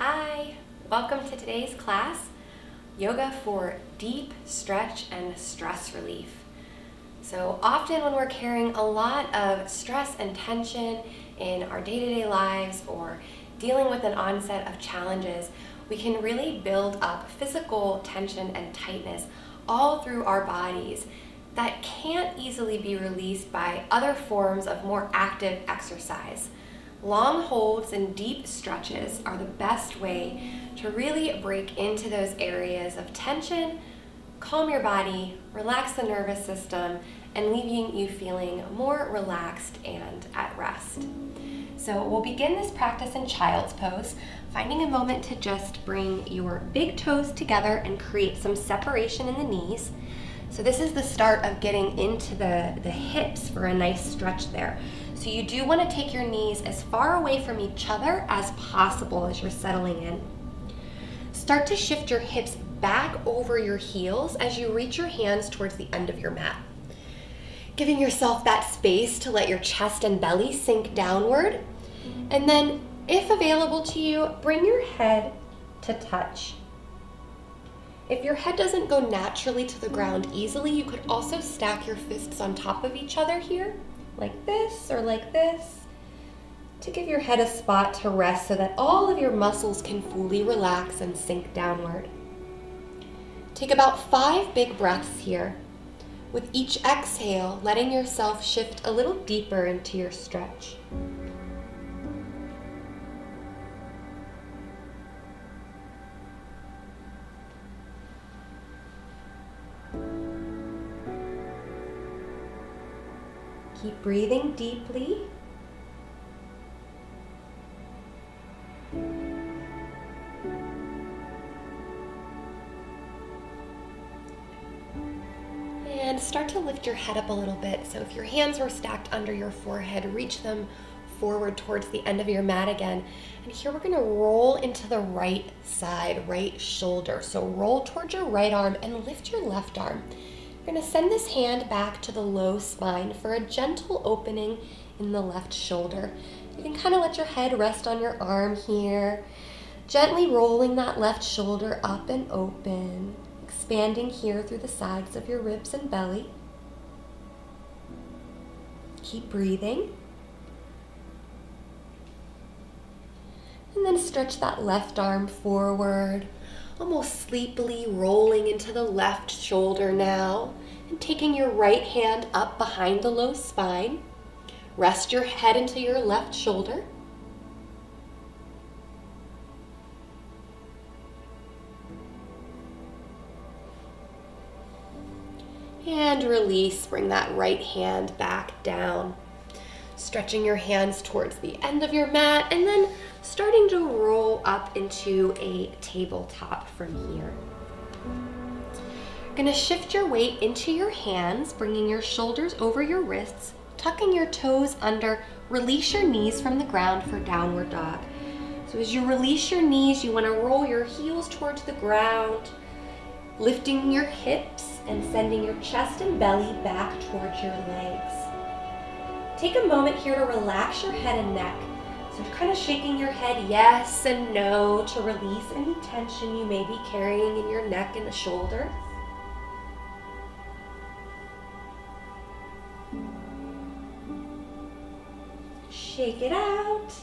Hi, welcome to today's class, Yoga for Deep Stretch and Stress Relief. So often when we're carrying a lot of stress and tension in our day-to-day lives or dealing with an onset of challenges, we can really build up physical tension and tightness all through our bodies that can't easily be released by other forms of more active exercise. Long holds and deep stretches are the best way to really break into those areas of tension, calm your body, relax the nervous system, and leaving you feeling more relaxed and at rest. So we'll begin this practice in child's pose, finding a moment to just bring your big toes together and create some separation in the knees. So this is the start of getting into the hips for a nice stretch there. So you do want to take your knees as far away from each other as possible as you're settling in. Start to shift your hips back over your heels as you reach your hands towards the end of your mat. Giving yourself that space to let your chest and belly sink downward. And then, if available to you, bring your head to touch. If your head doesn't go naturally to the ground easily, you could also stack your fists on top of each other here, like this or like this, to give your head a spot to rest so that all of your muscles can fully relax and sink downward. Take about 5 big breaths here. With each exhale, letting yourself shift a little deeper into your stretch. Keep breathing deeply. And start to lift your head up a little bit. So if your hands were stacked under your forehead, reach them forward towards the end of your mat again. And here we're going to roll into the right side, right shoulder. So roll towards your right arm and lift your left arm. You're going to send this hand back to the low spine for a gentle opening in the left shoulder. You can kind of let your head rest on your arm here, gently rolling that left shoulder up and open, expanding here through the sides of your ribs and belly. Keep breathing. And then stretch that left arm forward, almost sleepily rolling into the left shoulder now, and taking your right hand up behind the low spine. Rest your head into your left shoulder. And release, bring that right hand back down. Stretching your hands towards the end of your mat, and then starting to roll up into a tabletop from here. You're going to shift your weight into your hands, bringing your shoulders over your wrists, tucking your toes under, release your knees from the ground for downward dog. So as you release your knees, you want to roll your heels towards the ground, lifting your hips and sending your chest and belly back towards your legs. Take a moment here to relax your head and neck. So kind of shaking your head yes and no to release any tension you may be carrying in your neck and the shoulders. Shake it out.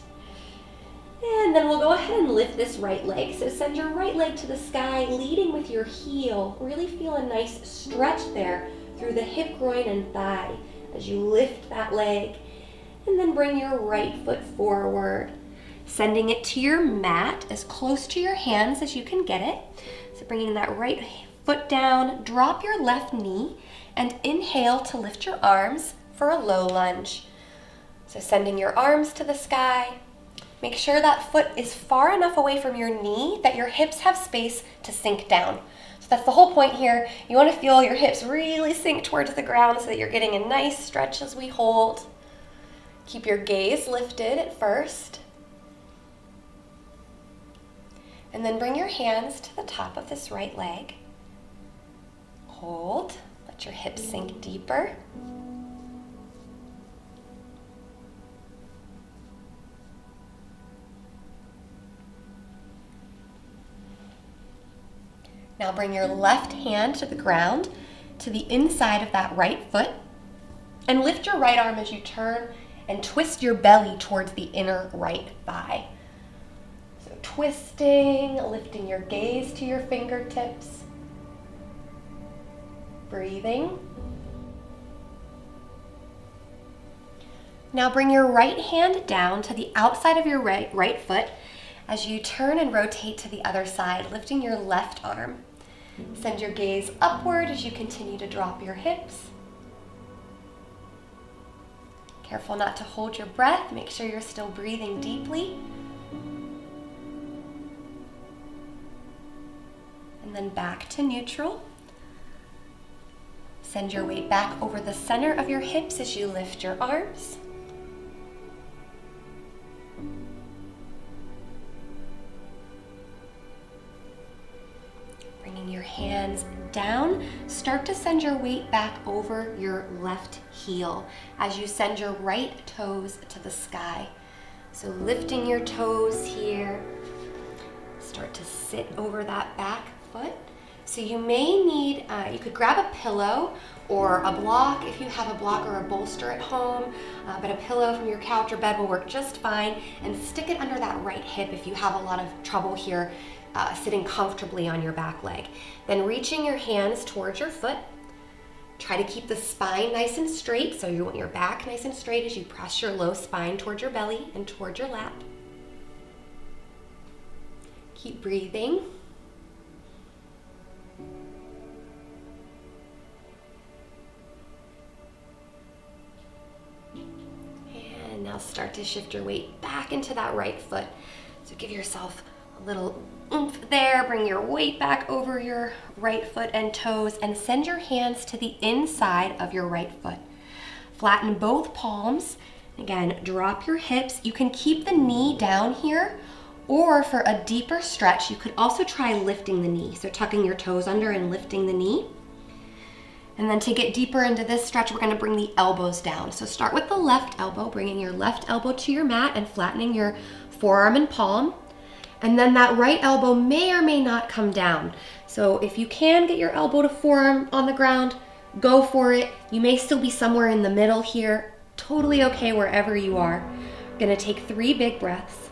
And then we'll go ahead and lift this right leg. So send your right leg to the sky, leading with your heel. Really feel a nice stretch there through the hip, groin, and thigh as you lift that leg. And then bring your right foot forward, sending it to your mat as close to your hands as you can get it. So bringing that right foot down, drop your left knee, and inhale to lift your arms for a low lunge. So sending your arms to the sky. Make sure that foot is far enough away from your knee that your hips have space to sink down. So that's the whole point here. You want to feel your hips really sink towards the ground so that you're getting a nice stretch as we hold. Keep your gaze lifted at first. And then bring your hands to the top of this right leg. Hold. Let your hips sink deeper. Now bring your left hand to the ground, to the inside of that right foot, and lift your right arm as you turn and twist your belly towards the inner right thigh. So twisting, lifting your gaze to your fingertips, breathing. Now bring your right hand down to the outside of your right foot as you turn and rotate to the other side, lifting your left arm. Send your gaze upward as you continue to drop your hips. Careful not to hold your breath. Make sure you're still breathing deeply. And then back to neutral. Send your weight back over the center of your hips as you lift your arms. Bringing your hands down, start to send your weight back over your left heel as you send your right toes to the sky. So lifting your toes here, start to sit over that back foot. So you may need, you could grab a pillow or a block if you have a block or a bolster at home, but a pillow from your couch or bed will work just fine, and stick it under that right hip if you have a lot of trouble here sitting comfortably on your back leg. Then reaching your hands towards your foot. Try to keep the spine nice and straight, so you want your back nice and straight as you press your low spine towards your belly and towards your lap. Keep breathing. And now start to shift your weight back into that right foot. So give yourself a little oomph there. Bring your weight back over your right foot and toes, and send your hands to the inside of your right foot. Flatten both palms. Again, drop your hips. You can keep the knee down here, or for a deeper stretch, you could also try lifting the knee. So tucking your toes under and lifting the knee. And then to get deeper into this stretch, we're going to bring the elbows down. So start with the left elbow, bringing your left elbow to your mat and flattening your forearm and palm. And then that right elbow may or may not come down. So if you can get your elbow to forearm on the ground, go for it. You may still be somewhere in the middle here. Totally okay wherever you are. We're gonna take 3 big breaths.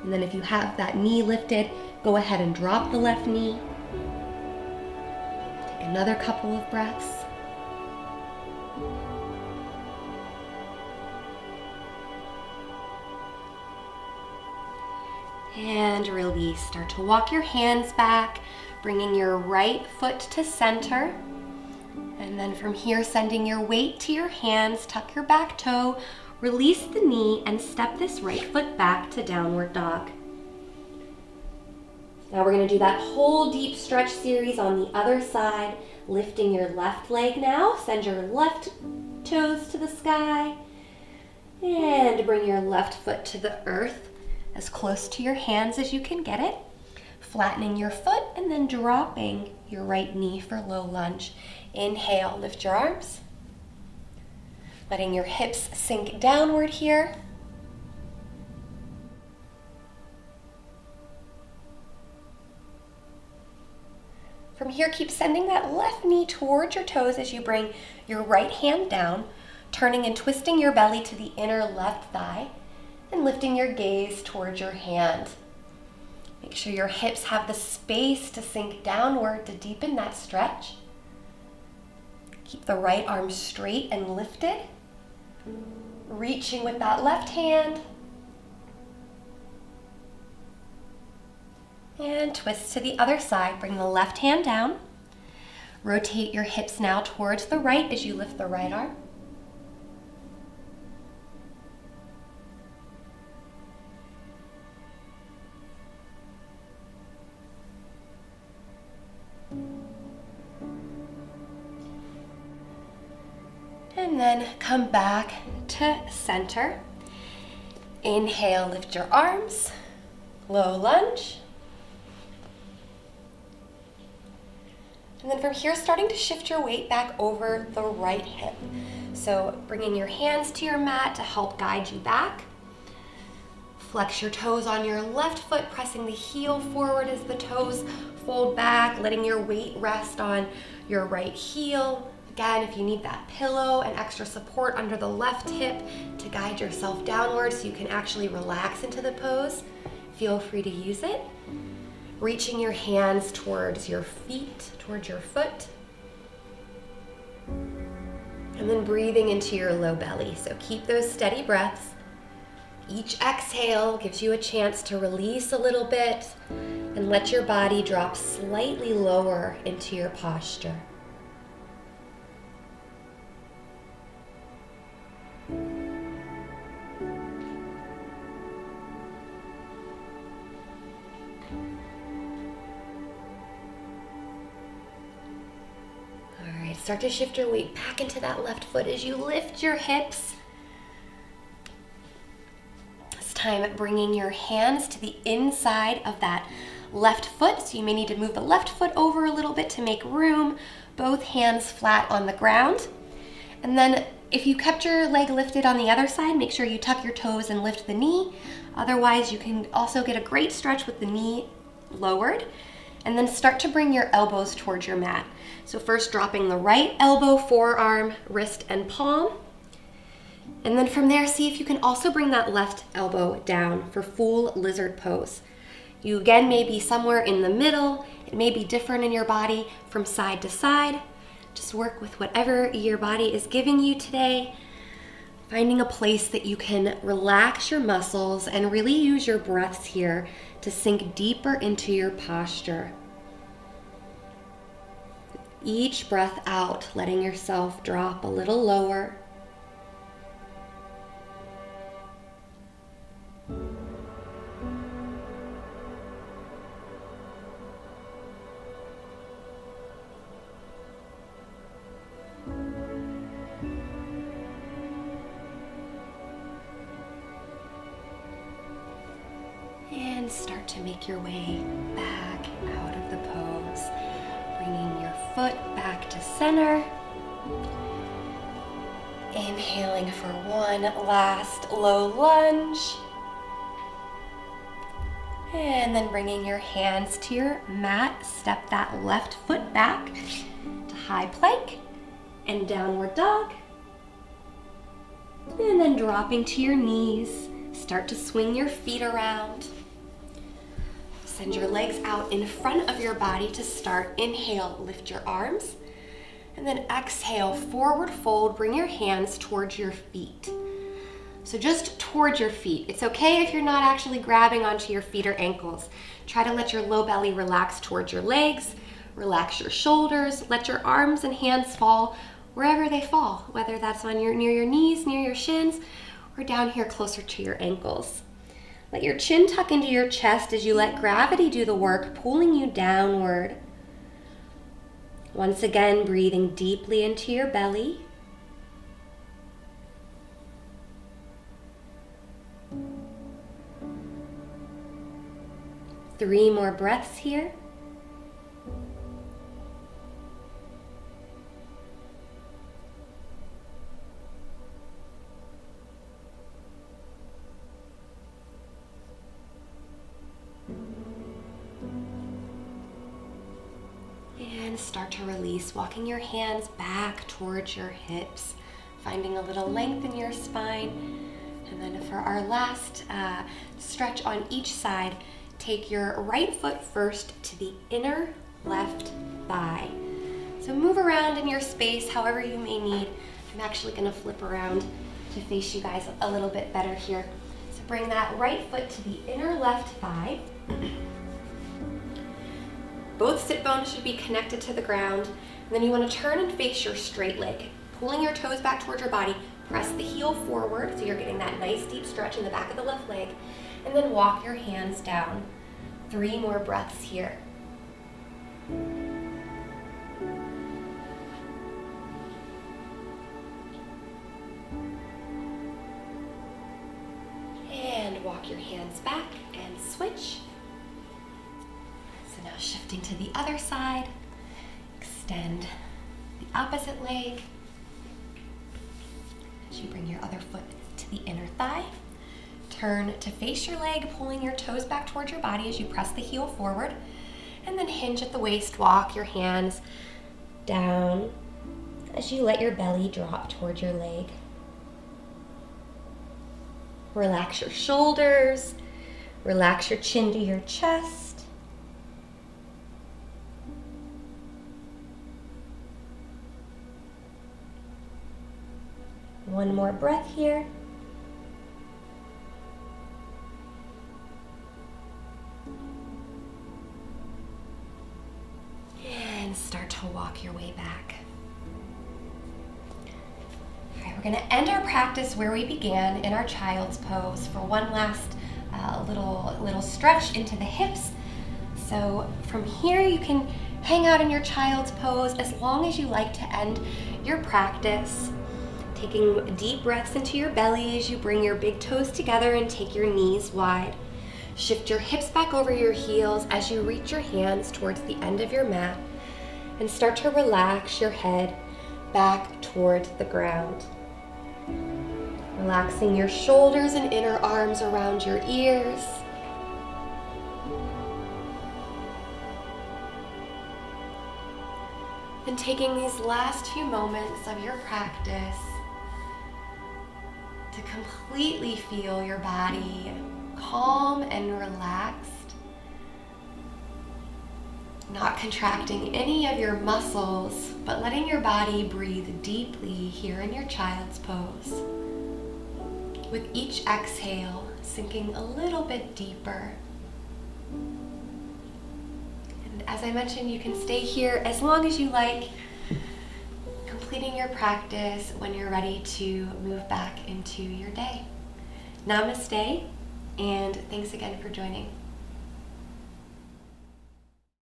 And then if you have that knee lifted, go ahead and drop the left knee. Another couple of breaths. And release. Start to walk your hands back, bringing your right foot to center. And then from here, sending your weight to your hands, tuck your back toe, release the knee, and step this right foot back to downward dog. Now we're going to do that whole deep stretch series on the other side, lifting your left leg now. Send your left toes to the sky and bring your left foot to the earth as close to your hands as you can get it. Flattening your foot and then dropping your right knee for low lunge. Inhale, lift your arms. Letting your hips sink downward here. From here, keep sending that left knee towards your toes as you bring your right hand down, turning and twisting your belly to the inner left thigh, and lifting your gaze towards your hand. Make sure your hips have the space to sink downward to deepen that stretch. Keep the right arm straight and lifted, reaching with that left hand. And twist to the other side. Bring the left hand down. Rotate your hips now towards the right as you lift the right arm. And then come back to center. Inhale, lift your arms. Low lunge. And then from here, starting to shift your weight back over the right hip. So bringing your hands to your mat to help guide you back. Flex your toes on your left foot, pressing the heel forward as the toes fold back, letting your weight rest on your right heel. Again, if you need that pillow and extra support under the left hip to guide yourself downward so you can actually relax into the pose, feel free to use it. Reaching your hands towards your feet, towards your foot. And then breathing into your low belly. So keep those steady breaths. Each exhale gives you a chance to release a little bit and let your body drop slightly lower into your posture. All right, start to shift your weight back into that left foot as you lift your hips. Time bringing your hands to the inside of that left foot. So you may need to move the left foot over a little bit to make room. Both hands flat on the ground. And then if you kept your leg lifted on the other side, make sure you tuck your toes and lift the knee. Otherwise, you can also get a great stretch with the knee lowered. And then start to bring your elbows towards your mat. So first dropping the right elbow, forearm, wrist, and palm. And then from there, see if you can also bring that left elbow down for full lizard pose. You again may be somewhere in the middle. It may be different in your body from side to side. Just work with whatever your body is giving you today. Finding a place that you can relax your muscles and really use your breaths here to sink deeper into your posture. Each breath out, letting yourself drop a little lower. And start to make your way back out of the pose. Bringing your foot back to center. Inhaling for one last low lunge. And then bringing your hands to your mat. Step that left foot back to high plank and downward dog. And then dropping to your knees. Start to swing your feet around. Send your legs out in front of your body to start. Inhale, lift your arms. And then exhale, forward fold, bring your hands towards your feet. So just towards your feet. It's okay if you're not actually grabbing onto your feet or ankles. Try to let your low belly relax towards your legs, relax your shoulders, let your arms and hands fall wherever they fall, whether that's on near your knees, near your shins, or down here closer to your ankles. Let your chin tuck into your chest as you let gravity do the work, pulling you downward. Once again, breathing deeply into your belly. Three more breaths here. And start to release, walking your hands back towards your hips, finding a little length in your spine. And then for our last stretch on each side, take your right foot first to the inner left thigh. So move around in your space however you may need. I'm actually going to flip around to face you guys a little bit better here. So bring that right foot to the inner left thigh. Both sit bones should be connected to the ground. And then you want to turn and face your straight leg. Pulling your toes back towards your body, press the heel forward so you're getting that nice deep stretch in the back of the left leg. And then walk your hands down. 3 more breaths here. And walk your hands back and switch. So now shifting to the other side. extend the opposite leg as you bring your other foot to the inner thigh. Turn to face your leg, pulling your toes back towards your body as you press the heel forward. And then hinge at the waist, walk your hands down as you let your belly drop towards your leg. Relax your shoulders, relax your chin to your chest. One more breath here. And start to walk your way back. All right, we're going to end our practice where we began in our child's pose for one last little stretch into the hips. So from here you can hang out in your child's pose as long as you like to end your practice. Taking deep breaths into your belly as you bring your big toes together and take your knees wide. Shift your hips back over your heels as you reach your hands towards the end of your mat and start to relax your head back towards the ground. Relaxing your shoulders and inner arms around your ears. And taking these last few moments of your practice to completely feel your body calm and relaxed, not contracting any of your muscles, but letting your body breathe deeply here in your child's pose. With each exhale, sinking a little bit deeper. And as I mentioned, you can stay here as long as you like, completing your practice when you're ready to move back into your day. Namaste, and thanks again for joining.